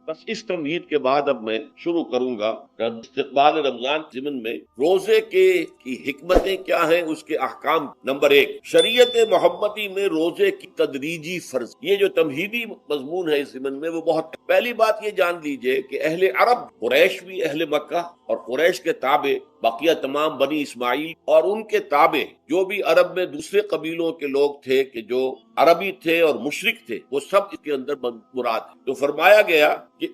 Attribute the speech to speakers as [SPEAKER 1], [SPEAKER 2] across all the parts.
[SPEAKER 1] بس اس تمہید کے بعد اب میں شروع کروں گا استقبال رمضان ضمن میں روزے کی حکمتیں کیا ہیں، اس کے احکام۔ نمبر 1، شریعت محمدی میں روزے کی تدریجی فرض۔ یہ جو تمہیدی مضمون ہے اس ضمن میں وہ بہت پہلی بات یہ جان لیجئے کہ اہل عرب، قریش بھی اہل مکہ اور قریش کے تابع بقیہ تمام بنی اسماعیل اور ان کے تابع جو بھی عرب میں دوسرے قبیلوں کے لوگ تھے کہ جو عربی تھے اور مشرک تھے، وہ سب اس کے اندر مراد ہے۔ تو فرمایا گیا کہ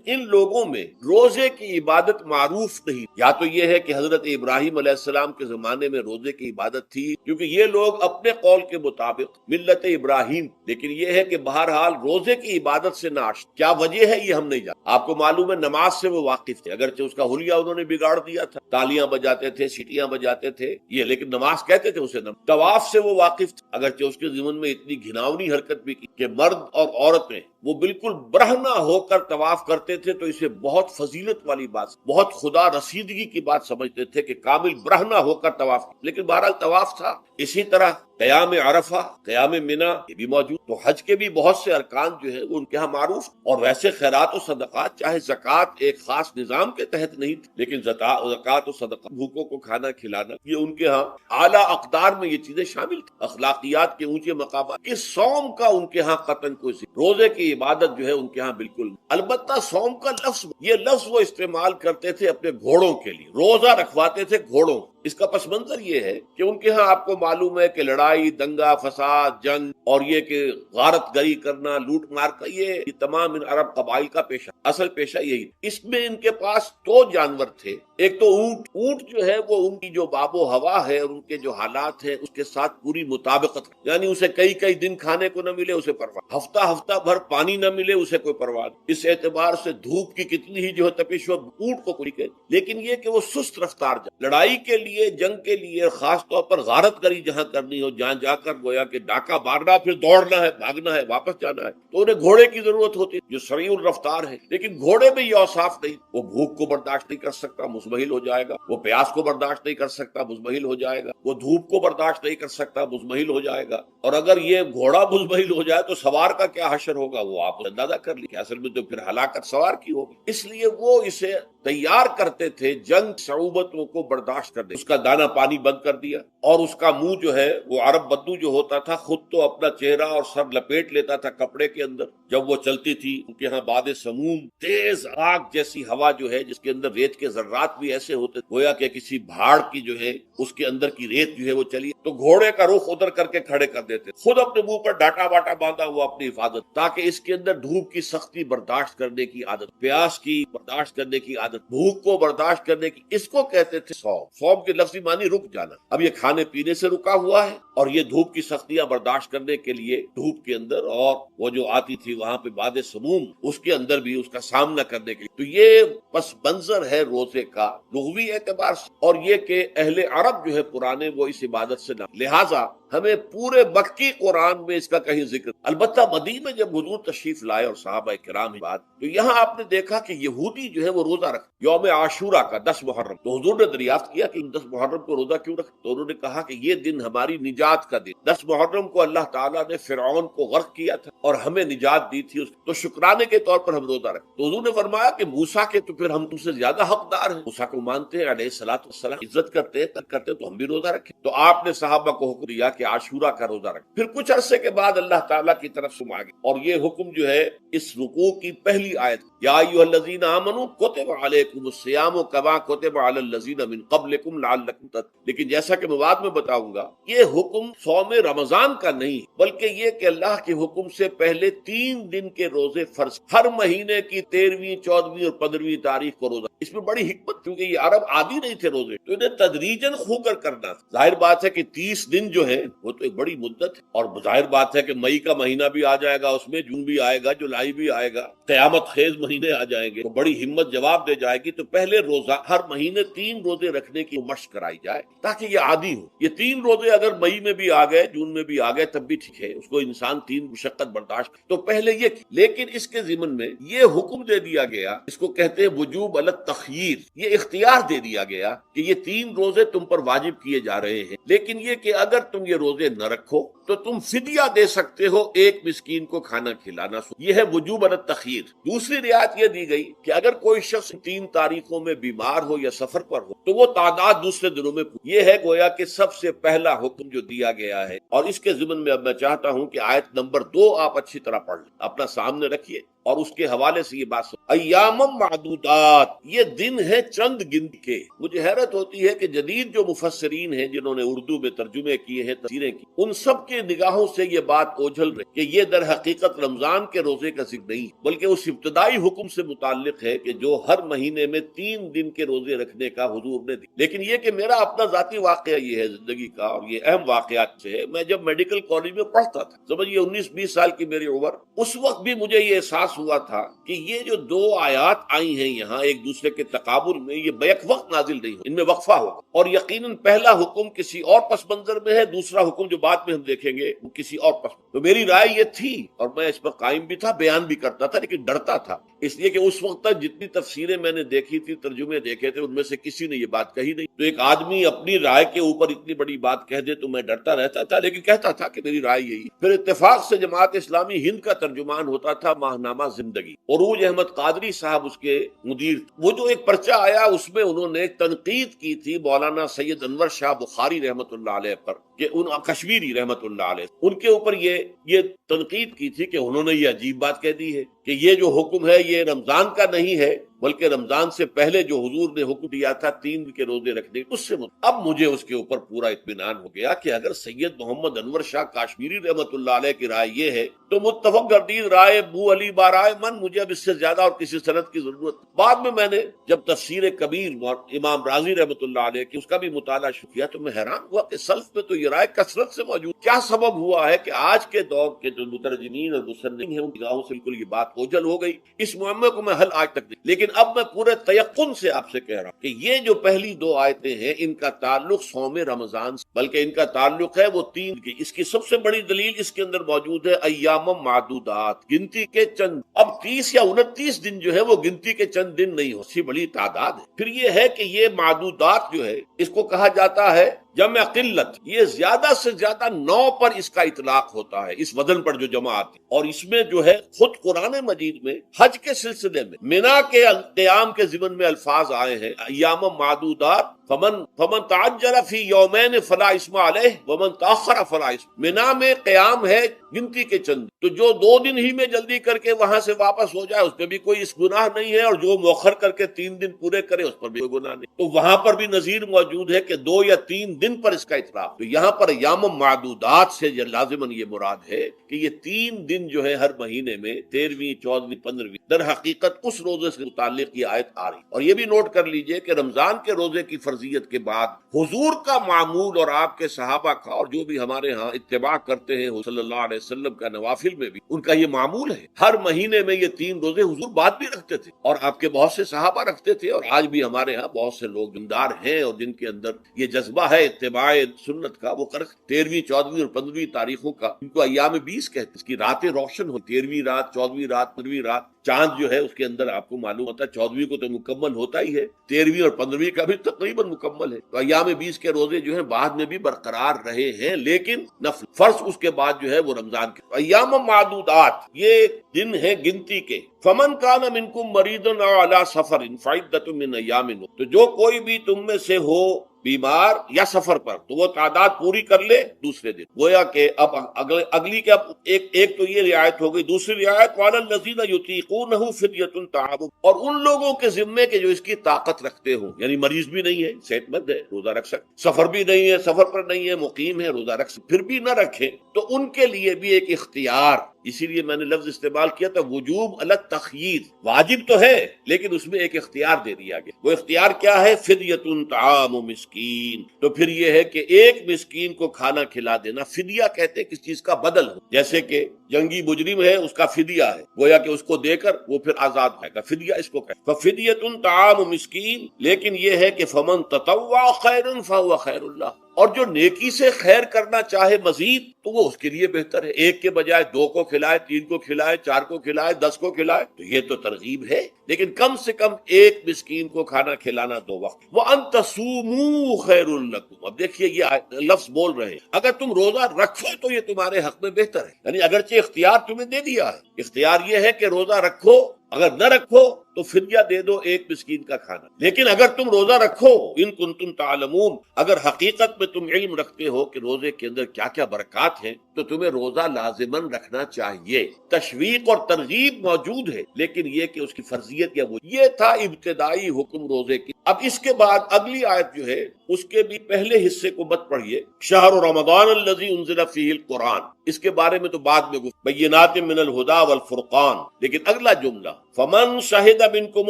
[SPEAKER 1] ان لوگوں میں روزے کی عبادت معروف نہیں۔ یا تو یہ ہے کہ حضرت ابراہیم علیہ السلام کے زمانے میں روزے کی عبادت تھی، کیونکہ یہ لوگ اپنے قول کے مطابق ملت ابراہیم، لیکن یہ ہے کہ بہرحال روزے کی عبادت سے ناش کیا وجہ ہے یہ ہم نہیں جانتے۔ آپ کو معلوم ہے نماز سے وہ واقف تھے، اگرچہ اس کا حلیہ انہوں نے بگاڑ دیا تھا، تالیاں بجاتے تھے، سیٹیاں بجاتے تھے یہ، لیکن نماز کہتے تھے اسے۔ طواف سے وہ واقف تھے، اگرچہ اس کے ضمن میں اتنی گھناؤنی حرکت بھی کی کہ مرد اور عورتیں وہ بالکل برہنہ ہو کر طواف کرتے تھے، تو اسے بہت فضیلت والی بات، بہت خدا رسیدگی کی بات سمجھتے تھے کہ کامل برہنہ ہو کر طواف، لیکن بہرحال طواف تھا۔ اسی طرح قیام عرفہ، قیام منا یہ بھی موجود۔ تو حج کے بھی بہت سے ارکان جو ہے وہ ان کے ہاں معروف، اور ویسے خیرات و صدقات، چاہے زکوٰۃ ایک خاص نظام کے تحت نہیں تھی، لیکن زکوٰۃ و صدقات، بھوکوں کو کھانا کھلانا، یہ ان کے ہاں اعلیٰ اقدار میں یہ چیزیں شامل تھی، اخلاقیات کے اونچے مقامات۔ کہ صوم کا ان کے ہاں قطعاً کوئی روزے کی عبادت جو ہے ان کے ہاں بالکل۔ البتہ صوم کا لفظ، یہ لفظ وہ استعمال کرتے تھے اپنے گھوڑوں کے لیے، روزہ رکھواتے تھے گھوڑوں۔ اس کا پس منظر یہ ہے کہ ان کے ہاں آپ کو معلوم ہے کہ لڑائی، دنگا فساد، جنگ اور یہ کہ غارت گری کرنا، لوٹ مار کا، یہ تمام ان عرب قبائل کا پیشہ، اصل پیشہ یہی۔ اس میں ان کے پاس دو جانور تھے، ایک تو اونٹ۔ اونٹ جو ہے وہ ان کی جو باب و ہوا ہے، ان کے جو حالات ہیں اس کے ساتھ پوری مطابقت، یعنی اسے کئی دن کھانے کو نہ ملے اسے پرواہ، ہفتہ بھر پانی نہ ملے اسے کوئی پرواہ۔ اس اعتبار سے دھوپ کی کتنی ہی جو ہے تپش ہو، اونٹ کو کوئی کہ، لیکن یہ کہ وہ سست رفتار لڑائی کے لیے، جنگ کے لیے، خاص طور پر غارت گری جہاں کرنی ہو، جہاں جا کر گویا کہ ڈاکہ مارنا، پھر دوڑنا ہے، بھاگنا ہے، واپس جانا ہے، تو انہیں گھوڑے کی ضرورت ہوتی جو سریع الرفتار ہے۔ لیکن گھوڑے میں یہ اوصاف نہیں، وہ بھوک کو برداشت نہیں کر سکتا، مزمحل ہو جائے گا، وہ پیاس کو برداشت نہیں کر سکتا، مزمحل ہو جائے گا، وہ دھوپ کو برداشت نہیں کر سکتا، مزمحل ہو جائے گا، اور اگر یہ گھوڑا مزمحل ہو جائے تو سوار کا کیا حشر ہوگا، وہ آپ اندازہ کر لیجیے۔ اصل میں تو پھر ہلاکت سوار کی ہوگی۔ اس لیے وہ اسے تیار کرتے تھے جنگ صعوبتوں کو برداشت کر دے۔ اس کا دانہ پانی بند کر دیا، اور اس کا منہ جو ہے وہ عرب بدو جو ہوتا تھا خود تو اپنا چہرہ اور سر لپیٹ لیتا تھا کپڑے کے اندر جب وہ چلتی تھی۔ ان کے ہاں باد سموم، تیز آگ جیسی ہوا جو ہے، جس کے اندر ریت کے ذرات بھی ایسے ہوتے گویا کہ کسی بھاڑ کی جو ہے اس کے اندر کی ریت جو ہے وہ چلی، تو گھوڑے کا رخ ادھر کر کے کھڑے کر دیتے، خود اپنے منہ پر ڈاٹا واٹا باندھا ہوا اپنی حفاظت، تاکہ اس کے اندر دھوپ کی سختی برداشت کرنے کی عادت، پیاس کی برداشت کرنے کی عادت، بھوک کو برداشت کرنے کی، اس کو کہتے تھے صوم۔ صوم کے لفظی معنی رک جانا۔ اب یہ کھانے پینے سے رکا ہوا ہے، اور یہ دھوپ کی سختیاں برداشت کرنے کے لیے دھوپ کے اندر، اور وہ جو آتی تھی وہاں پہ باد سموم، اس کے اندر بھی اس کا سامنا کرنے کے لیے۔ تو یہ پس منظر ہے روزے کا لغوی اعتبار سے، اور یہ کہ اہل عرب جو ہے پرانے وہ اس عبادت سے نہ، لہٰذا ہمیں پورے مکی قرآن میں اس کا کہیں ذکر۔ البتہ مدینہ میں جب حضور تشریف لائے اور صحابہ کرام بعد، تو یہاں آپ نے دیکھا کہ یہودی جو ہے وہ روزہ رکھ یوم عاشورہ کا 10 محرم، تو حضور نے دریافت کیا کہ 10 محرم کو روزہ کیوں رکھ؟ تو انہوں نے کہا کہ یہ دن ہماری نجات کا دن، 10 محرم کو اللہ تعالیٰ نے فرعون کو غرق کیا تھا اور ہمیں نجات دی تھی، تو شکرانے کے طور پر ہم روزہ رکھ۔ تو حضور نے فرمایا کہ موسیٰ کے تو پھر ہم تم سے زیادہ حقدار ہیں، موسیٰ کو مانتے ہیں علیہ الصلوۃ والسلام، عزت کرتے ہیں تو ہم بھی روزہ رکھیں۔ تو آپ نے صحابہ کو حکم دیا کہ عاشورہ کا روزہ رکھ۔ پھر کچھ عرصے کے بعد اللہ تعالیٰ کی طرف سے آگے، اور یہ حکم جو ہے اس رکوع کی پہلی آیت، یا ایھا الذین آمنوا کتب علیکم الصیام کما کتب علی الذین من قبلکم لعلکم تتقون۔ لیکن جیسا کہ میں بعد میں بتاؤں گا، یہ حکم صوم رمضان کا نہیں، بلکہ یہ کہ اللہ کے حکم سے پہلے 3 دن کے روزے فرض، ہر مہینے کی 13ویں، 14ویں اور 15ویں تاریخ کو روزہ۔ اس میں بڑی حکمت، کیونکہ یہ عرب عادی نہیں تھے روزے، تو انہیں تدریجاً خو کر کرنا تھا۔ ظاہر بات ہے کہ 30 دن جو ہے وہ تو ایک بڑی مدت ہے، اور ظاہر بات ہے کہ مئی کا مہینہ بھی آ جائے گا، اس میں جون بھی آئے گا، جولائی بھی آئے گا، قیامت خیز مہینے آ جائیں گے، تو بڑی ہمت جواب دے جائے گی۔ تو پہلے روزہ، ہر مہینے 3 روزے رکھنے کی مشق کرائی جائے تاکہ یہ عادی ہو۔ یہ 3 روزے اگر مئی میں بھی آ گئے، جون میں بھی آ گئے، تب بھی ٹھیک ہے، اس کو انسان 3 مشقت برداشت۔ تو پہلے یہ، لیکن اس کے ضمن میں یہ حکم دے دیا گیا، اس کو کہتے ہیں وجوب علی التخییر۔ یہ اختیار دے دیا گیا کہ یہ 3 روزے تم پر واجب کیے جا رہے ہیں، لیکن یہ کہ اگر تم یہ روزے نہ رکھو تو تم فدیہ دے سکتے ہو، ایک مسکین کو کھانا کھلانا، یہ ہے وجوب التخیر۔ دوسری رعایت یہ دی گئی کہ اگر کوئی شخص 3 تاریخوں میں بیمار ہو یا سفر پر ہو تو وہ تعداد دوسرے دنوں میں یہ ہے گویا کہ سب سے پہلا حکم جو دیا گیا ہے۔ اور اس کے ضمن میں اب میں چاہتا ہوں کہ آیت نمبر 2 آپ اچھی طرح پڑھ لیں، اپنا سامنے رکھیے اور اس کے حوالے سے یہ بات ایام معدودات، یہ دن ہے چند گنتی کے۔ مجھے حیرت ہوتی ہے کہ جدید جو مفسرین ہیں جنہوں نے اردو میں ترجمے کیے ہیں، تفسیریں کی، ان سب کے نگاہوں سے یہ بات اوجھل رہی کہ یہ در حقیقت رمضان کے روزے کا ذکر نہیں بلکہ اس ابتدائی حکم سے متعلق ہے کہ جو ہر مہینے میں 3 دن کے روزے رکھنے کا حضور نے دی۔ لیکن یہ کہ میرا اپنا ذاتی واقعہ یہ ہے زندگی کا، اور یہ اہم واقعات سے ہے، میں جب میڈیکل کالج میں پڑھتا تھا، سمجھئے 19-20 سال کی میری عمر، اس وقت بھی مجھے یہ احساس ہوا تھا کہ یہ جو 2 آیات آئی ہیں یہاں ایک دوسرے کے تقابل میں، یہ بیک وقت نازل نہیں ہو، ان میں وقفہ ہوگا، اور یقیناً پہلا حکم کسی اور پس منظر میں ہے، دوسرا حکم جو بعد میں ہم دیکھیں گے وہ کسی اور پس منظر۔ تو میری رائے یہ تھی اور میں اس پر قائم بھی تھا، بیان بھی کرتا تھا، لیکن ڈرتا تھا، اس لیے کہ اس وقت تک جتنی تفسیریں میں نے دیکھی تھی، ترجمے دیکھے تھے، ان میں سے کسی نے یہ بات کہی نہیں۔ تو ایک آدمی اپنی رائے کے اوپر اتنی بڑی بات کہہ دے تو میں ڈرتا رہتا تھا، لیکن کہتا تھا کہ میری رائے یہی۔ پھر اتفاق سے جماعت اسلامی ہند کا ترجمان ہوتا تھا ماہنامہ زندگی، عروج احمد قادری صاحب اس کے مدیر، وہ جو ایک پرچہ آیا اس میں انہوں نے تنقید کی تھی مولانا سید انور شاہ بخاری رحمت اللہ علیہ پر، کہ ان کشمیری رحمت اللہ علیہ، ان کے اوپر یہ تنقید کی تھی کہ انہوں نے یہ عجیب بات کہہ دی ہے کہ یہ جو حکم ہے یہ رمضان کا نہیں ہے بلکہ رمضان سے پہلے جو حضور نے حکم دیا تھا 3 کے روزے رکھنے، اس سے اب مجھے اس کے اوپر پورا اطمینان ہو گیا کہ اگر سید محمد انور شاہ کاشمیری رحمت اللہ علیہ کی رائے یہ ہے تو متفق گردید رائے بو علی بارائے من، مجھے اب اس سے زیادہ اور کسی سند کی ضرورت۔ بعد میں نے جب تفسیر کبیر امام رازی رحمت اللہ علیہ کی اس کا بھی مطالعہ شروع کیا تو میں حیران ہوا کہ سلف میں تو یہ رائے کثرت سے موجود، کیا سبب ہوا ہے کہ آج کے دور کے جو مترجمین اور مصنفین ہیں ان کی نگاہوں سے بالکل یہ بات اوجھل ہو گئی۔ اس معاملے کو میں حل آج تک نہیں، لیکن اب میں پورے تیقن سے آپ سے کہہ رہا ہوں کہ یہ جو پہلی 2 آیتیں ہیں ان کا تعلق صوم رمضان سے، بلکہ ان کا تعلق ہے وہ 3 کی۔ اس کی سب سے بڑی دلیل اس کے اندر موجود ہے ایام معدودات، گنتی کے چند۔ اب 30 یا 29 دن جو ہے وہ گنتی کے چند دن نہیں ہو، اس سے بڑی تعداد ہے۔ پھر یہ ہے کہ یہ معدودات جو ہے اس کو کہا جاتا ہے جمع قلت، یہ زیادہ سے زیادہ 9 پر اس کا اطلاق ہوتا ہے، اس وزن پر جو جمع آتی، اور اس میں جو ہے خود قرآن مجید میں حج کے سلسلے میں منا کے قیام کے ضمن میں الفاظ آئے ہیں ایام معدودات، فمن تعجل فی یومین فلا اسم علیہ ومن تاخر فلا اسم۔ منا میں قیام ہے گنتی کے چند، تو جو 2 دن ہی میں جلدی کر کے وہاں سے واپس ہو جائے اس پہ بھی کوئی اس گناہ نہیں ہے، اور جو مؤخر کر کے 3 دن پورے کرے اس پر بھی کوئی گناہ نہیں۔ تو وہاں پر بھی نظیر موجود ہے کہ 2 یا 3 دن پر اس کا اطلاق۔ تو یہاں پر ایام معدودات سے لازماً یہ مراد ہے کہ یہ 3 دن جو ہے ہر مہینے میں 13ویں 14ویں 15ویں در حقیقت اس روزے سے متعلق یہ آیت آ رہی۔ اور یہ بھی نوٹ کر لیجئے کہ رمضان کے روزے کی فرضیت کے بعد حضور کا معمول اور آپ کے صحابہ کا اور جو بھی ہمارے ہاں اتباع کرتے ہیں صلی اللہ علیہ وسلم کا نوافل میں بھی ان کا یہ معمول ہے، ہر مہینے میں یہ 3 روزے حضور بعد بھی رکھتے تھے اور آپ کے بہت سے صحابہ رکھتے تھے، اور آج بھی ہمارے ہاں بہت سے لوگ دیندار ہیں اور جن کے اندر یہ جذبہ ہے اتباع سنت کا، وہ 13ویں 14ویں اور 15ویں تاریخوں کا ان کو ایام 20 کہتے ہیں۔ اس کی راتیں روشن ہو، 13ویں رات 14ویں رات 15ویں رات، چاند جو ہے اس کے اندر آپ کو معلوم ہوتا ہے 14ویں کو تو مکمل ہوتا ہی ہے، 13ویں اور 15ویں کا بھی تقریباً مکمل ہے۔ تو ایام 20 کے روزے جو ہیں بعد میں بھی برقرار رہے ہیں، لیکن نفل فرض اس کے بعد جو ہے وہ رمضان کے ایام معدودات، یہ دن ہے گنتی کے۔ فمن کان منکم مریض او علی سفر فعدۃ من ایام، تو جو کوئی بھی تم میں سے ہو بیمار یا سفر پر تو وہ تعداد پوری کر لے دوسرے دن۔ گویا کہ اب اگلی کے اب ایک تو یہ رعایت ہو گئی، دوسری رعایت وعلی الذین یطیقونہ فدیۃ طعام، اور ان لوگوں کے ذمے کے جو اس کی طاقت رکھتے ہوں، یعنی مریض بھی نہیں ہے، صحت مند ہے، روزہ رکھ سکتے، سفر بھی نہیں ہے، سفر پر نہیں ہے، مقیم ہے، روزہ رکھ سکتے، پھر بھی نہ رکھیں تو ان کے لیے بھی ایک اختیار، اسی لیے میں نے لفظ استعمال کیا تھا وجوب علی التخییر، واجب تو ہے لیکن اس میں ایک اختیار دے دیا گیا۔ وہ اختیار کیا ہے؟ فدیۃ طعام مسکین، تو پھر یہ ہے کہ ایک مسکین کو کھانا کھلا دینا۔ فدیہ کہتے ہیں کس چیز کا بدل ہو، جیسے کہ جنگی مجرم ہے اس کا فدیہ ہے، گویا کہ اس کو دے کر وہ پھر آزاد ہوگا، کا فدیہ اس کو کہتے ہیں۔ فدیۃ طعام مسکین، لیکن یہ ہے کہ فمن تطوع خیرا فهو خیر اللہ، اور جو نیکی سے خیر کرنا چاہے مزید تو وہ اس کے لیے بہتر ہے، ایک کے بجائے 2 کو کھلائے، 3 کو کھلائے، 4 کو کھلائے، 10 کو کھلائے، تو یہ تو ترغیب ہے، لیکن کم سے کم ایک مسکین کو کھانا کھلانا 2 وقت۔ وَأَن تَصُومُوا خَيْرٌ لَكُمْ، اب دیکھیے یہ لفظ بول رہے ہیں، اگر تم روزہ رکھو تو یہ تمہارے حق میں بہتر ہے، یعنی اگرچہ اختیار تمہیں دے دیا ہے، اختیار یہ ہے کہ روزہ رکھو، اگر نہ رکھو تو فدیہ دے دو ایک مسکین کا کھانا، لیکن اگر تم روزہ رکھو، ان کنتم تعلمون، اگر حقیقت میں تم علم رکھتے ہو کہ روزے کے اندر کیا کیا برکات ہیں، تو تمہیں روزہ لازماً رکھنا چاہیے۔ تشویق اور ترغیب موجود ہے، لیکن یہ کہ اس کی فرضیت یا وہ، یہ تھا ابتدائی حکم روزے کی۔ اب اس کے بعد اگلی آیت جو ہے اس کے بھی پہلے حصے کو مت پڑھیے، شہر رمضان الذی انزل فیہ القرآن، اس کے بارے میں تو بعد میں بینات من الہدی والفرقان، لیکن اگلا جملہ فمن شہد منکم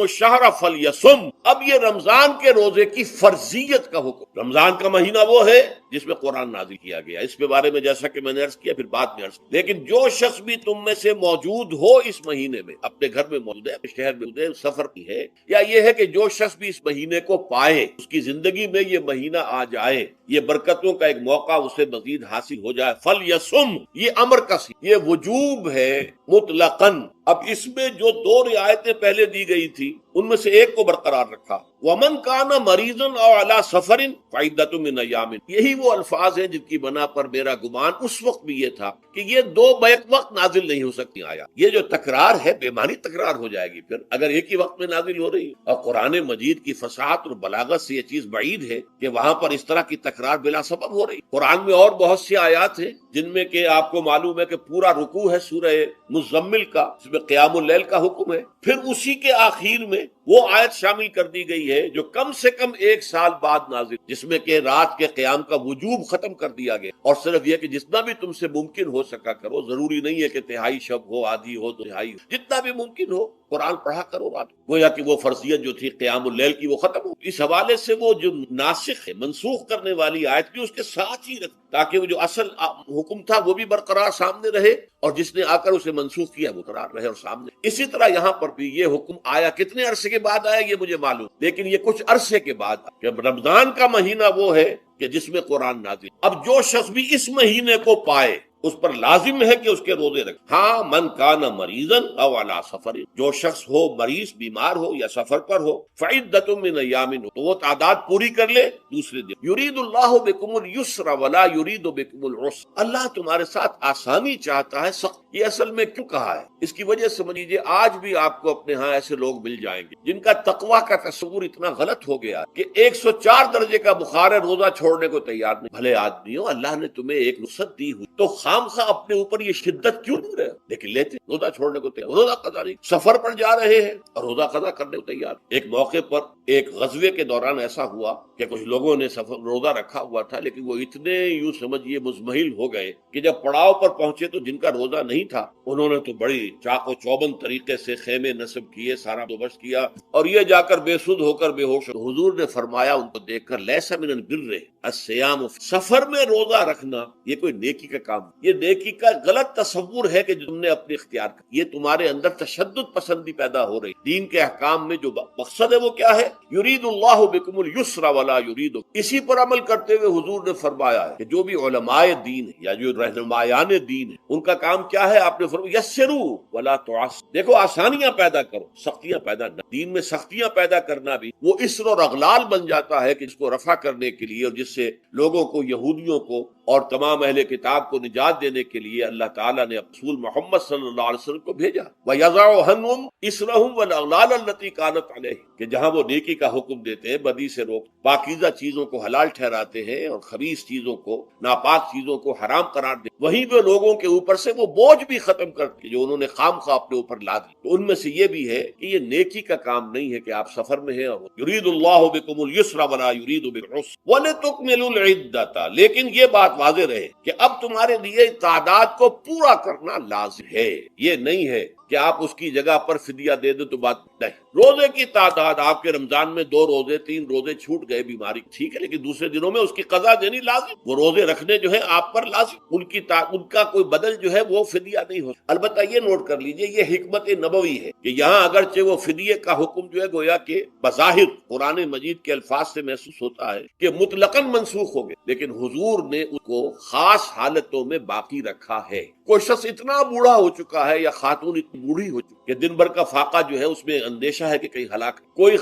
[SPEAKER 1] الشہر فلیصم، اب یہ رمضان کے روزے کی فرضیت کا حکم۔ رمضان کا مہینہ وہ ہے جس میں قرآن نازل کیا گیا، اس کے بارے میں جیسا کہ میں نے عرض کیا پھر بعد میں عرض، لیکن جو شخص بھی تم میں سے موجود ہو اس مہینے میں، اپنے گھر میں موجود ہے، اپنے شہر میں موجود ہے، سفر کی ہے، یا یہ ہے کہ جو شخص بھی اس مہینے کو پائے، اس کی زندگی میں یہ مہینہ آ جائے، یہ برکتوں کا ایک موقع اسے مزید حاصل ہو جائے، فلیصم، یہ امر کا سی، یہ وجوب ہے مطلقاً۔ اب اس میں جو 2 رعایتیں پہلے دی گئی تھی ان میں سے ایک کو برقرار رکھا، وَمَنْ كَانَ مَرِيضًا أَوْ عَلَى سَفَرٍ فَعِدَّةٌ مِّنْ أَيَّامٍ، یہی وہ الفاظ ہیں جن کی بنا پر میرا گمان اس وقت بھی یہ تھا کہ یہ 2 بیک وقت نازل نہیں ہو سکتی آیا، یہ جو تکرار ہے بے معنی تکرار ہو جائے گی پھر اگر ایک ہی وقت میں نازل ہو رہی ہے، اور قرآن مجید کی فصاحت اور بلاغت سے یہ چیز بعید ہے کہ وہاں پر اس طرح کی تکرار بلا سبب ہو رہی۔ قرآن میں اور بہت سی آیات ہیں جن میں کہ آپ کو معلوم ہے کہ پورا رکوع ہے سورہ مزمل کا، اس میں قیام اللیل کا حکم ہے، پھر اسی کے آخر میں وہ آیت شامل کر دی گئی ہے جو کم سے کم 1 سال بعد نازل، جس میں کہ رات کے قیام کا وجوب ختم کر دیا گیا، اور صرف یہ کہ جتنا بھی تم سے ممکن ہو سکا کرو، ضروری نہیں ہے کہ تہائی شب ہو، آدھی ہو، تہائی ہو، جتنا بھی ممکن ہو قرآن پڑھا کرو رات، گویا کہ وہ فرضیت جو تھی قیام اللیل کی وہ ختم ہو۔ اس حوالے سے وہ جو ناسخ ہے، منسوخ کرنے والی آیت بھی اس کے ساتھ ہی رکھ، تاکہ وہ جو اصل حکم تھا وہ بھی برقرار سامنے رہے، اور جس نے آ کر اسے منسوخ کیا وہ قرار رہے اور سامنے۔ اسی طرح یہاں پر بھی یہ حکم آیا، کتنے عرصے کے بعد آیا یہ مجھے معلوم، لیکن یہ کچھ عرصے کے بعد کہ رمضان کا مہینہ وہ ہے کہ جس میں قرآن نازل۔ اب جو شخص بھی اس مہینے کو پائے اس پر لازم ہے کہ اس کے روزے رکھے۔ ہاں، من کان مریضا او علی سفر، جو شخص ہو مریض، بیمار ہو یا سفر پر ہو، فعدۃ من ایام، تو وہ تعداد پوری کر لے دوسرے دن۔ یرید اللہ بکم اليسر ولا یرید بکم العسر، اللہ تمہارے ساتھ آسانی چاہتا ہے، سخت۔ یہ اصل میں کیوں کہا ہے اس کی وجہ سمجھ لیجیے، آج بھی آپ کو اپنے ہاں ایسے لوگ مل جائیں گے جن کا تقویٰ کا تصور اتنا غلط ہو گیا کہ 104 درجے کا بخار ہے، روزہ چھوڑنے کو تیار نہیں۔ بھلے آدمیوں، اللہ نے تمہیں ایک رخصت دی ہوئی تو خام خواہ اپنے اوپر یہ شدت کیوں نہیں رہے، لیکن لیتے روزہ چھوڑنے کو تیار، روزہ قضا نہیں، سفر پر جا رہے ہیں اور روزہ قضا کرنے کو تیار۔ ایک موقع پر ایک غزوے کے دوران ایسا ہوا کہ کچھ لوگوں نے روزہ رکھا ہوا تھا، لیکن وہ اتنے یوں سمجھیے مزمحل ہو گئے کہ جب پڑاؤ پر پہنچے تو جن کا روزہ نہیں تھا انہوں نے تو بڑی چاق و چوبند طریقے سے خیمے نصب کیے، سارا بندوبست کیا، اور یہ جا کر بے سود ہو کر بے ہوش۔ حضور نے فرمایا ان کو دیکھ کر، لیس من البر الصیام، سفر میں روزہ رکھنا یہ کوئی نیکی کا کام، یہ نیکی کا غلط تصور ہے کہ تم نے اپنے اختیار کا، یہ تمہارے اندر تشدد پسندی پیدا ہو رہی۔ دین کے احکام میں جو مقصد ہے وہ کیا ہے؟ یرید اللہ بکم اليسر ولا یرید، اسی پر عمل کرتے ہوئے حضور نے فرمایا ہے کہ جو بھی علماء دین ہے یا جو رہنمایان دین ہے ان کا کام کیا ہے؟ آپ نے فرمایا یسروا ولا تعسروا، دیکھو آسانیاں پیدا کرو، سختیاں پیدا نہ۔ دین میں سختیاں پیدا کرنا بھی وہ اسر اور اغلال بن جاتا ہے کہ جس کو رفع کرنے کے لیے اور جس سے لوگوں کو، یہودیوں کو اور تمام اہل کتاب کو نجات دینے کے لیے اللہ تعالیٰ نے رسول محمد صلی اللہ علیہ وسلم کو بھیجا۔ وَيَضَعُ عَنْهُمْ إِصْرَهُمْ وَالْأَغْلَالَ الَّتِي كَانَتْ عَلَيْهِمْ، کہ جہاں وہ نیکی کا حکم دیتے ہیں، بدی سے روک، پاکیزہ چیزوں کو حلال ٹھہراتے ہیں اور خبیث چیزوں کو، ناپاک چیزوں کو حرام قرار دیتے، وہیں وہ لوگوں کے اوپر سے وہ بوجھ بھی ختم کرتے جو انہوں نے خام خواہ اپنے اوپر لا دی۔ تو ان میں سے یہ بھی ہے کہ یہ نیکی کا کام نہیں ہے کہ آپ سفر میں ہیں اور یرید اللہ بکم اليسر ولا یرید بالعسر وَلِتُكْمِلُوا الْعِدَّةَ، لیکن یہ بات واضح رہے کہ اب تمہارے لیے تعداد کو پورا کرنا لازم ہے، یہ نہیں ہے کہ آپ اس کی جگہ پر فدیہ دے دیں تو بات نہیں. روزے کی تعداد آپ کے رمضان میں 2 روزے 3 روزے چھوٹ گئے بیماری ٹھیک ہے، لیکن دوسرے دنوں میں اس کی قضا دینی لازم. وہ روزے رکھنے جو ہے آپ پر لازم، ان کا کوئی بدل جو ہے وہ فدیہ نہیں ہو. البتہ یہ نوٹ کر لیجئے یہ حکمت نبوی ہے کہ یہاں اگرچہ وہ فدیے کا حکم جو ہے گویا کہ بظاہر قرآن مجید کے الفاظ سے محسوس ہوتا ہے کہ مطلقاً منسوخ ہو گئے، لیکن حضور نے اس کو خاص حالتوں میں باقی رکھا ہے. کوئی شخص اتنا بوڑھا ہو چکا ہے یا خاتون اتنی بوڑھی ہو چکی کہ دن بھر کا فاقہ جو ہے اس میں اندیشہ ہے کہ کہیں ہلاک. کوئی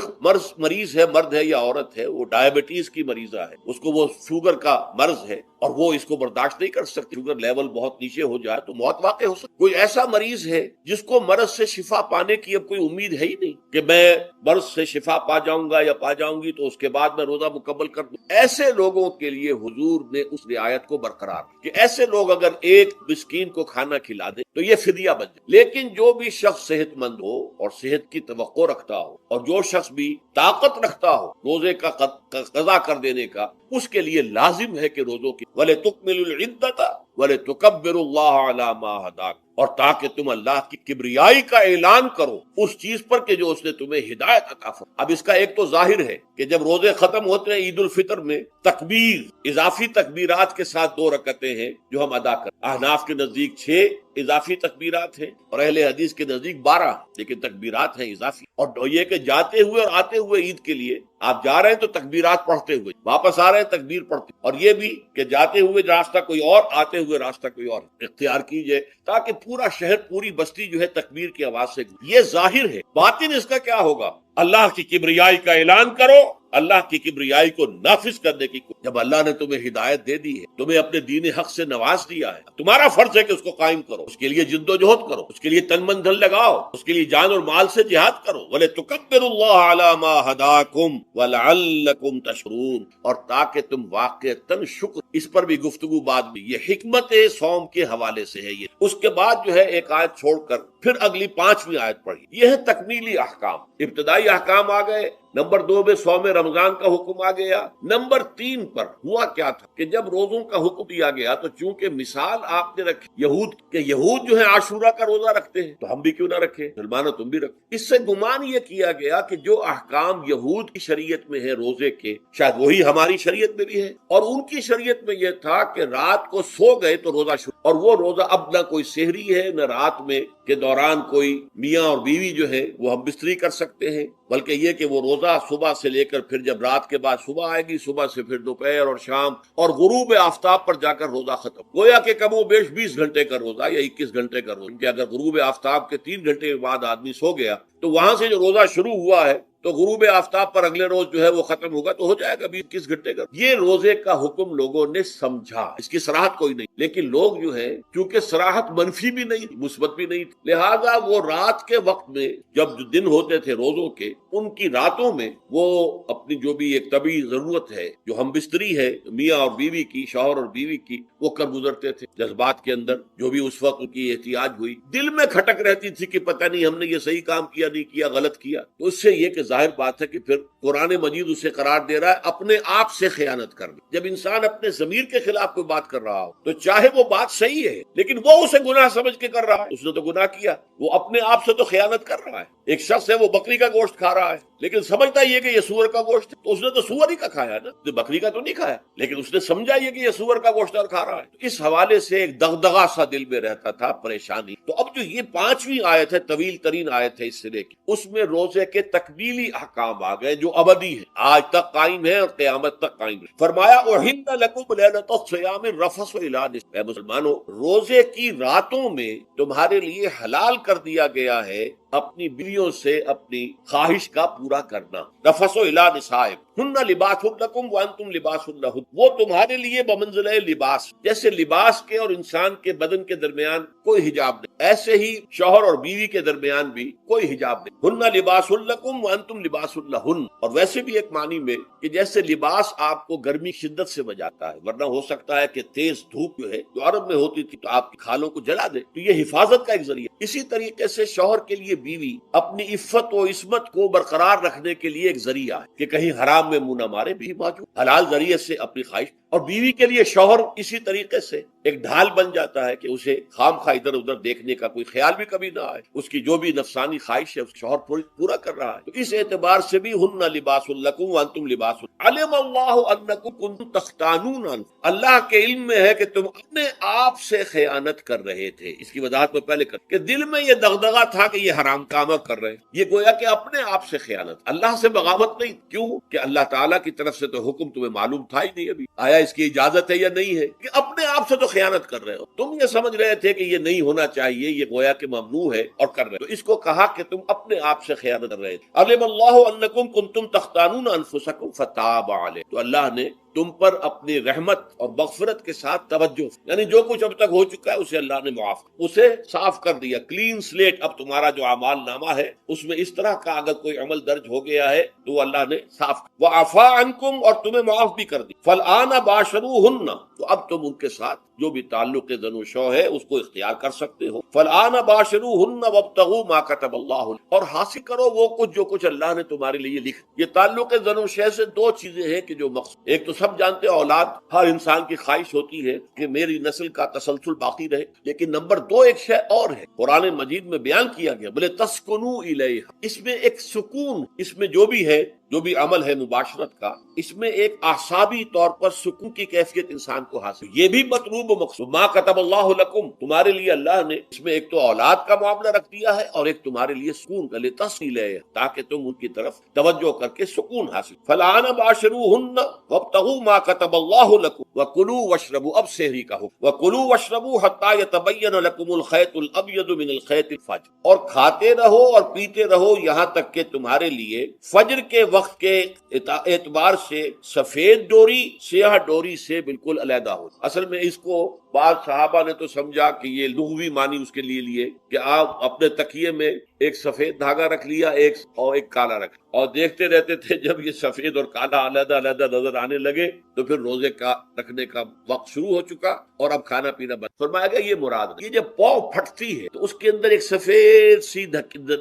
[SPEAKER 1] مریض ہے، مرد ہے یا عورت ہے، وہ ڈائبٹیز کی مریضہ ہے، اس کو وہ شوگر کا مرض ہے اور وہ اس کو برداشت نہیں کر سکتی، شوگر لیول بہت نیچے ہو جائے تو موت واقع ہو سکتی. کوئی ایسا مریض ہے جس کو مرض سے شفا پانے کی اب کوئی امید ہے ہی نہیں کہ میں مرض سے شفا پا جاؤں گا یا پا جاؤں گی تو اس کے بعد میں روزہ مکمل کر دوں. ایسے لوگوں کے لیے حضور نے اس رعایت کو برقرار کہ ایسے لوگ اگر ایک مسکین کو کھانا کھلا دے تو یہ فدیہ بن جائے. لیکن جو بھی شخص صحت مند ہو اور صحت کی توقع رکھتا ہو اور جو شخص بھی طاقت رکھتا ہو روزے کا قضا کر دینے کا، اس کے لیے لازم ہے کہ روزوں کی وَلِتُكْمِلُوا الْعِدَّةَ وَلِتُكَبِّرُوا اللَّهَ عَلَى مَا هَدَاكُمْ، اور تاکہ تم اللہ کی کبریائی کا اعلان کرو اس چیز پر کہ جو اس نے تمہیں ہدایت عطا فرمائی. اب اس کا ایک تو ظاہر ہے کہ جب روزے ختم ہوتے ہیں عید الفطر میں تکبیر اضافی تکبیرات کے ساتھ 2 رکعتیں ہیں جو ہم ادا کرتے ہیں. احناف کے نزدیک 6 اضافی تکبیرات ہیں اور اہل حدیث کے نزدیک 12، لیکن تکبیرات ہیں اضافی. اور یہ کہ جاتے ہوئے اور آتے ہوئے عید کے لیے آپ جا رہے ہیں تو تکبیرات پڑھتے ہوئے، واپس آ رہے ہیں تکبیر پڑھتے، اور یہ بھی کہ جاتے ہوئے راستہ کوئی اور آتے ہوئے راستہ کوئی اور اختیار کیجئے تاکہ پورا شہر پوری بستی جو ہے تکبیر کی آواز سے. یہ ظاہر ہے. باطن اس کا کیا ہوگا؟ اللہ کی کبریائی کا اعلان کرو، اللہ کی کبریائی کو نافذ کرنے کی. جب اللہ نے تمہیں ہدایت دے دی ہے، تمہیں اپنے دین حق سے نواز دیا ہے، تمہارا فرض ہے کہ اس کو قائم کرو، اس کے لیے جد و جہد کرو، اس کے لیے تن من دھن لگاؤ، اس کے لیے جان اور مال سے جہاد کرو. وَلِتُكَبِّرُوا اللَّهَ عَلَى مَا هَدَاكُمْ وَلَعَلَّكُمْ تَشْكُرُونَ، اور تاکہ تم واقعتاً شکر. اس پر بھی گفتگو بعد میں، یہ حکمت صوم کے حوالے سے ہے. یہ اس کے بعد جو ہے ایک آیت چھوڑ کر پھر اگلی 5ویں آیت پڑھی. یہ ہے تکمیلی احکام. ابتدائی احکام آ گئے. نمبر 2 میں صوم رمضان کا حکم آ گیا. نمبر 3 پر ہوا کیا تھا کہ جب روزوں کا حکم دیا گیا تو چونکہ مثال آپ نے رکھی یہود جو ہے عاشورہ کا روزہ رکھتے ہیں تو ہم بھی کیوں نہ رکھیں، مسلمانوں تم بھی رکھو. اس سے گمان یہ کیا گیا کہ جو احکام یہود کی شریعت میں ہے روزے کے، شاید وہی ہماری شریعت میں بھی ہے. اور ان کی شریعت میں یہ تھا کہ رات کو سو گئے تو روزہ شروع، اور وہ روزہ اب نہ کوئی سحری ہے نہ رات میں کے دوران کوئی میاں اور بیوی جو ہے وہ ہم بستری کر سکتے ہیں، بلکہ یہ کہ وہ روزہ صبح سے لے کر پھر جب رات کے بعد صبح آئے گی، صبح سے پھر دوپہر اور شام اور غروب آفتاب پر جا کر روزہ ختم. گویا کہ کم و بیش 20 گھنٹے کا روزہ یا 21 گھنٹے کا روزہ، کیونکہ اگر غروب آفتاب کے 3 گھنٹے کے بعد آدمی سو گیا تو وہاں سے جو روزہ شروع ہوا ہے تو غروب آفتاب پر اگلے روز جو ہے وہ ختم ہوگا تو ہو جائے گا 21 گھنٹے کا. یہ روزے کا حکم لوگوں نے سمجھا، اس کی صراحت کوئی نہیں، لیکن لوگ جو ہے چونکہ صراحت منفی بھی نہیں مثبت بھی نہیں، لہذا وہ رات کے وقت میں جب دن ہوتے تھے روزوں کے، ان کی راتوں میں وہ اپنی جو بھی ایک طبی ضرورت ہے جو ہم بستری ہے میاں اور بیوی کی، شوہر اور بیوی کی، وہ کر گزرتے تھے. جذبات کے اندر جو بھی اس وقت ان کی احتیاج ہوئی، دل میں کھٹک رہتی تھی کہ پتہ نہیں ہم نے یہ صحیح کام کیا نہیں کیا، غلط کیا. تو اس سے یہ کہ ظاہر بات ہے کہ پھر قرآن مجید اسے قرار دے رہا ہے اپنے آپ سے خیانت کرنا. جب انسان اپنے ضمیر کے خلاف کوئی بات کر رہا ہو تو چاہے وہ بات صحیح ہے لیکن وہ اسے گناہ سمجھ کے کر رہا ہے، اس نے تو گناہ کیا، وہ اپنے آپ سے تو خیانت کر رہا ہے. ایک شخص ہے وہ بکری کا گوشت کھا رہا ہے لیکن سمجھتا یہ کہ یہ سور کا گوشت ہے، تو اس نے تو سور ہی کا کھایا نا، بکری کا تو نہیں کھایا، لیکن اس نے سمجھا یہ کہ یہ سور کا گوشت اور کھا رہا ہے. اس حوالے سے ایک دغدغہ سا دل میں رہتا تھا، پریشانی. تو اب جو یہ 5ویں آیت ہے، طویل ترین آیت ہے اس سے لے کے، اس میں روزے کے تکمیلی احکام آ گئے جو ابدی ہے، آج تک قائم ہے اور قیامت تک قائم ہے. فرمایا احل لکم لیلۃ الصیام الرفث الی نساء، اے مسلمانوں روزے کی راتوں میں تمہارے لیے حلال کر دیا گیا ہے اپنی بیویوں سے اپنی خواہش کا پورا کرنا. رفث الی نسائکم ہن لباس لکم وانتم لباس لہن، وہ تمہارے لیے بمنزلہ لباس، جیسے لباس کے اور انسان کے بدن کے درمیان کوئی حجاب نہیں، ایسے ہی شوہر اور بیوی کے درمیان بھی کوئی حجاب نہیں. ہن لباس لکم وانتم لباس لہن. اور ویسے بھی ایک معنی میں کہ جیسے لباس آپ کو گرمی شدت سے بچاتا ہے، ورنہ ہو سکتا ہے کہ تیز دھوپ جو ہے جو عرب میں ہوتی تھی تو آپ کی کھالوں کو جلا دے، تو یہ حفاظت کا ایک ذریعہ. اسی طریقے سے شوہر کے لیے بیوی اپنی عفت و عصمت کو برقرار رکھنے کے لیے ایک ذریعہ ہے کہ کہیں حرام میں منہ نہ مارے، بھی موجود حلال ذریعے سے اپنی خواہش، اور بیوی کے لیے شوہر اسی طریقے سے ایک ڈھال بن جاتا ہے کہ اسے خام خواہ ادھر ادھر دیکھنے کا کوئی خیال بھی کبھی نہ آئے، اس کی جو بھی نفسانی خواہش ہے اس شوہر پورا کر رہا ہے۔ تو اس اعتبار سے بھی ہن لباس لکم وانتم لباس، علم اللہ انکم کنتم تختانون، اللہ کے علم میں ہے کہ تم اپنے آپ سے خیانت کر رہے تھے۔ اس کی وضاحت میں پہلے کر کہ دل میں یہ دغدغہ تھا کہ یہ حرام کام کر رہے ہیں، یہ گویا کہ اپنے آپ سے خیانت، اللہ سے بغاوت نہیں۔ کیوں کہ اللہ تعالیٰ کی طرف سے تو حکم تمہیں معلوم تھا ہی نہیں، ابھی آیا اس کی اجازت ہے یا نہیں ہے، کہ اپنے آپ سے تو خیانت کر رہے ہو، تم یہ سمجھ رہے تھے کہ یہ نہیں ہونا چاہیے، یہ گویا کہ ممنوع ہے اور کر رہے ہو، تو اس کو کہا کہ تم اپنے آپ سے خیانت کر رہے تھے۔ علم اللہ انکم کنتم تختانون انفسکم فتاب علیکم، تو اللہ نے تم پر اپنی رحمت اور مغفرت کے ساتھ توجہ، یعنی جو کچھ اب تک ہو چکا ہے اسے اللہ نے معاف، اسے صاف کر دیا، کلین سلیٹ۔ اب تمہارا جو اعمال نامہ ہے اس میں اس طرح کا اگر کوئی عمل درج ہو گیا ہے تو اللہ نے صاف، وعفا عنکم، اور تمہیں معاف بھی کر دی، فالآن باشروہن، تو اب تم ان کے ساتھ جو بھی تعلق زن و شو ہے اس کو اختیار کر سکتے ہو، فالآن باشروہن وابتغوا ما کتب اللہ، اور حاصل کرو وہ کچھ جو کچھ اللہ نے تمہارے لیے لکھ۔ یہ تعلق زن و شو سے دو چیزیں ہیں کہ جو مقصود، ایک تو سب جانتے اولاد، ہر انسان کی خواہش ہوتی ہے کہ میری نسل کا تسلسل باقی رہے، لیکن نمبر دو ایک شے اور ہے، قرآن مجید میں بیان کیا گیا، بلے تسکنوا الیہا، اس میں ایک سکون، اس میں جو بھی ہے، جو بھی عمل ہے مباشرت کا، اس میں ایک اعصابی طور پر سکون کی کیفیت انسان کو حاصل، یہ بھی مطلوب و مقصود۔ ما کتب اللہ لکم، تمہارے لیے اللہ نے اس میں ایک تو اولاد کا معاملہ رکھ دیا ہے اور ایک تمہارے لیے سکون کا، لتسکن الیہا، تاکہ تم ان کی طرف توجہ کر کے سکون حاصل۔ فالآن باشروہن وابتغوا ما کتب اللہ لکم وکلوا واشربوا، اب سحری کا حکم، وکلوا واشربوا حتی یتبین لکم الخیط الابیض من الخیط الفجر، اور کھاتے رہو اور پیتے رہو یہاں تک کہ تمہارے لیے فجر کے وقت کے اعتبار سے سفید ڈوری سیاہ ڈوری سے بالکل علیحدہ ہو۔ اصل میں اس کو بعض صحابہ نے تو سمجھا کہ یہ لغوی معنی اس کے لیے کہ آپ اپنے تکیے میں ایک سفید دھاگا رکھ لیا اور ایک کالا رکھ، اور دیکھتے رہتے تھے جب یہ سفید اور کالا علیحدہ علیحدہ نظر آنے لگے تو پھر روزے کا رکھنے کا وقت شروع ہو چکا اور اب کھانا پینا بند۔ فرمایا گیا یہ مراد ہے، یہ جب پاؤں پھٹتی ہے تو اس کے اندر ایک سفید سی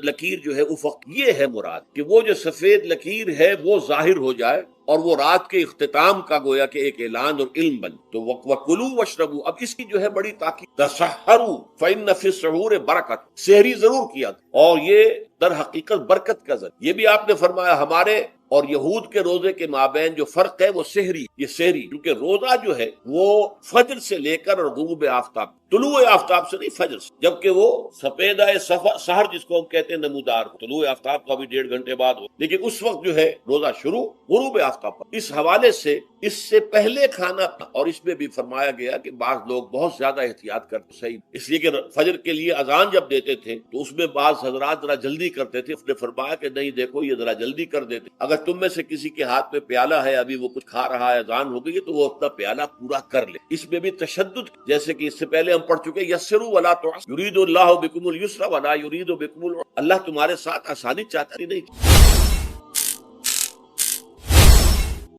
[SPEAKER 1] لکیر جو ہے افق، یہ ہے مراد، کہ وہ جو سفید لکیر ہے وہ ظاہر ہو جائے اور وہ رات کے اختتام کا گویا کہ ایک اعلان اور علم بن۔ تو وَكُلُوا وَاشْرَبُوا، اب اس کی جو ہے بڑی تاکید، تَسَحَّرُوا فَإِنَّ فِي السُّحُورِ بَرَكَةٌ، سحری ضرور کیا، اور یہ در حقیقت برکت کا ذریعہ۔ یہ بھی آپ نے فرمایا ہمارے اور یہود کے روزے کے مابین جو فرق ہے وہ سحری، یہ سحری، کیونکہ روزہ جو ہے وہ فجر سے لے کر اور غروب آفتاب، طلوع آفتاب سے نہیں، فجر سے، جبکہ وہ سفیدہ سحر جس کو ہم کہتے ہیں نمودار، طلوع آفتاب کا بھی 1.5 گھنٹے بعد ہو، لیکن اس وقت جو ہے روزہ شروع غروب آفتاب پر۔ اس حوالے سے اس سے پہلے کھانا، اور اس میں بھی فرمایا گیا کہ بعض لوگ بہت زیادہ احتیاط کرتے، صحیح اس لیے کہ فجر کے لیے اذان جب دیتے تھے تو اس میں بعض حضرات ذرا جلدی کرتے تھے، اس نے فرمایا کہ نہیں دیکھو یہ ذرا جلدی کر دیتے، اگر تم میں سے کسی کے ہاتھ میں پیالہ ہے، ابھی وہ کچھ کھا رہا ہے، اذان ہو گئی ہے، تو وہ اپنا پیالہ پورا کر لے۔ اس میں بھی تشدد، جیسے کہ اس سے پہلے ہم پڑھ چکے، یسروا ولا تعسروا، یرید اللہ بکم الیسر ولا یرید بکم العسر، اللہ تمہارے ساتھ آسانی چاہتا نہیں۔